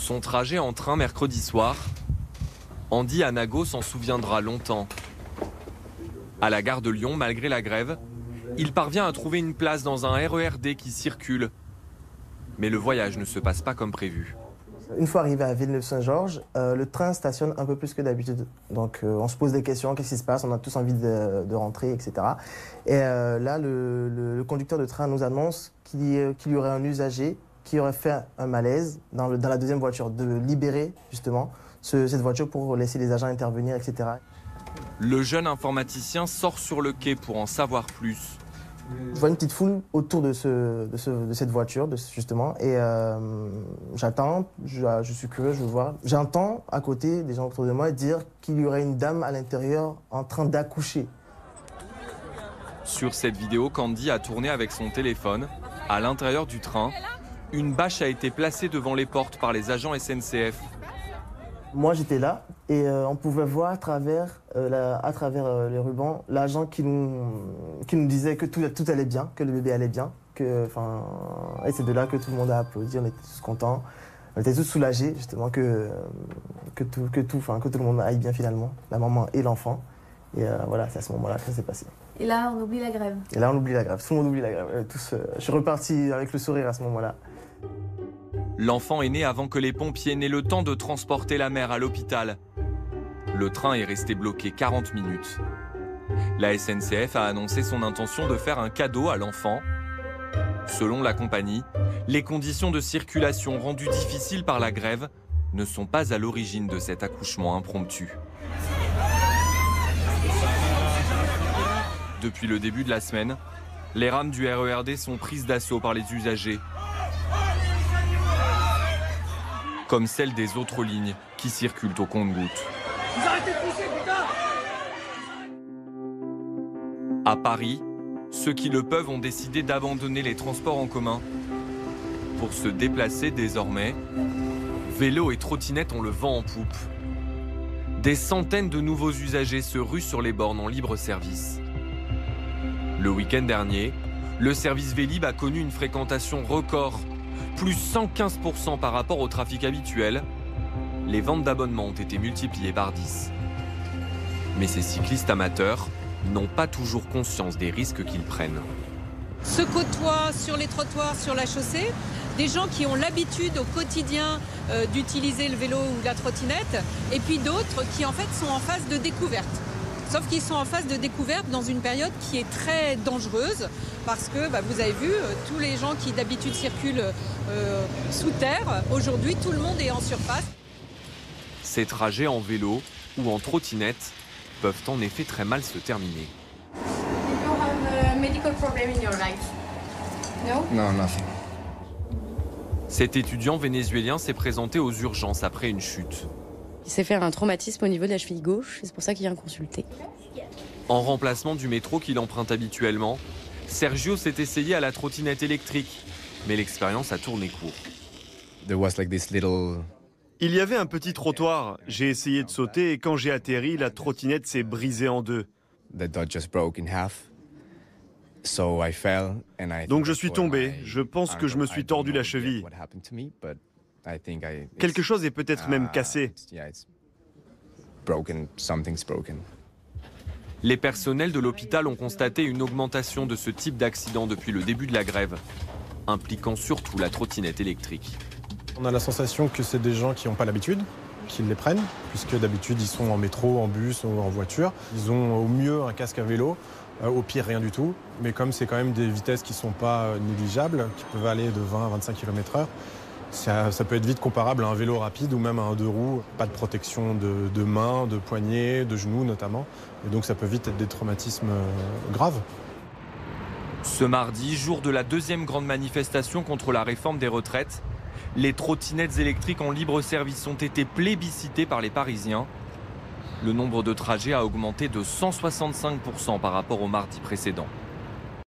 Son trajet en train mercredi soir, Andy Anago s'en souviendra longtemps. À la gare de Lyon, malgré la grève, il parvient à trouver une place dans un RER D qui circule. Mais le voyage ne se passe pas comme prévu. Une fois arrivé à Villeneuve-Saint-Georges, le train stationne un peu plus que d'habitude. Donc on se pose des questions, qu'est-ce qui se passe? On a tous envie de rentrer, etc. Et là, le conducteur de train nous annonce qu'il y aurait un usager qui aurait fait un malaise dans la deuxième voiture, de libérer justement cette voiture pour laisser les agents intervenir, etc. Le jeune informaticien sort sur le quai pour en savoir plus. Je vois une petite foule autour de cette voiture, justement, et j'attends, je suis curieux, je veux voir. J'entends à côté des gens autour de moi dire qu'il y aurait une dame à l'intérieur en train d'accoucher. Sur cette vidéo, Candy a tourné avec son téléphone. À l'intérieur du train, une bâche a été placée devant les portes par les agents SNCF. Moi, j'étais là et on pouvait voir à travers les rubans l'agent qui nous disait que tout allait bien, que le bébé allait bien. Et c'est de là que tout le monde a applaudi, on était tous contents. On était tous soulagés, justement, que tout le monde aille bien finalement, la maman et l'enfant. Et voilà, c'est à ce moment-là que ça s'est passé. Et là, on oublie la grève. Et là, on oublie la grève. Tout le monde oublie la grève. Je suis reparti avec le sourire à ce moment-là. L'enfant est né avant que les pompiers n'aient le temps de transporter la mère à l'hôpital. Le train est resté bloqué 40 minutes. La SNCF a annoncé son intention de faire un cadeau à l'enfant. Selon la compagnie, les conditions de circulation rendues difficiles par la grève ne sont pas à l'origine de cet accouchement impromptu. Depuis le début de la semaine, les rames du RER D sont prises d'assaut par les usagers, comme celles des autres lignes qui circulent au compte-gouttes. À Paris, ceux qui le peuvent ont décidé d'abandonner les transports en commun. Pour se déplacer désormais, vélos et trottinettes ont le vent en poupe. Des centaines de nouveaux usagers se ruent sur les bornes en libre service. Le week-end dernier, le service Vélib a connu une fréquentation record, plus 115% par rapport au trafic habituel. Les ventes d'abonnements ont été multipliées par 10. Mais ces cyclistes amateurs n'ont pas toujours conscience des risques qu'ils prennent. Se côtoient sur les trottoirs, sur la chaussée, des gens qui ont l'habitude au quotidien d'utiliser le vélo ou la trottinette, et puis d'autres qui en fait sont en phase de découverte. Sauf qu'ils sont en phase de découverte dans une période qui est très dangereuse parce que vous avez vu, tous les gens qui d'habitude circulent sous terre, aujourd'hui tout le monde est en surface. Ces trajets en vélo ou en trottinette peuvent en effet très mal se terminer. You have a medical problem in your life? No? No, nothing. Cet étudiant vénézuélien s'est présenté aux urgences après une chute. Il s'est fait un traumatisme au niveau de la cheville gauche, c'est pour ça qu'il vient consulter. En remplacement du métro qu'il emprunte habituellement, Sergio s'est essayé à la trottinette électrique, mais l'expérience a tourné court. Il y avait un petit trottoir, j'ai essayé de sauter et quand j'ai atterri, la trottinette s'est brisée en deux. Donc je suis tombé, je pense que je me suis tordu la cheville. Quelque chose est peut-être même cassé. Les personnels de l'hôpital ont constaté une augmentation de ce type d'accident depuis le début de la grève, impliquant surtout la trottinette électrique. On a la sensation que c'est des gens qui n'ont pas l'habitude, qui les prennent, puisque d'habitude ils sont en métro, en bus ou en voiture. Ils ont au mieux un casque à vélo, au pire rien du tout. Mais comme c'est quand même des vitesses qui ne sont pas négligeables, qui peuvent aller de 20 à 25 km/h, ça peut être vite comparable à un vélo rapide ou même à un deux roues. Pas de protection de mains, de poignets, de genoux notamment. Et donc ça peut vite être des traumatismes graves. Ce mardi, jour de la deuxième grande manifestation contre la réforme des retraites, les trottinettes électriques en libre service ont été plébiscitées par les Parisiens. Le nombre de trajets a augmenté de 165% par rapport au mardi précédent.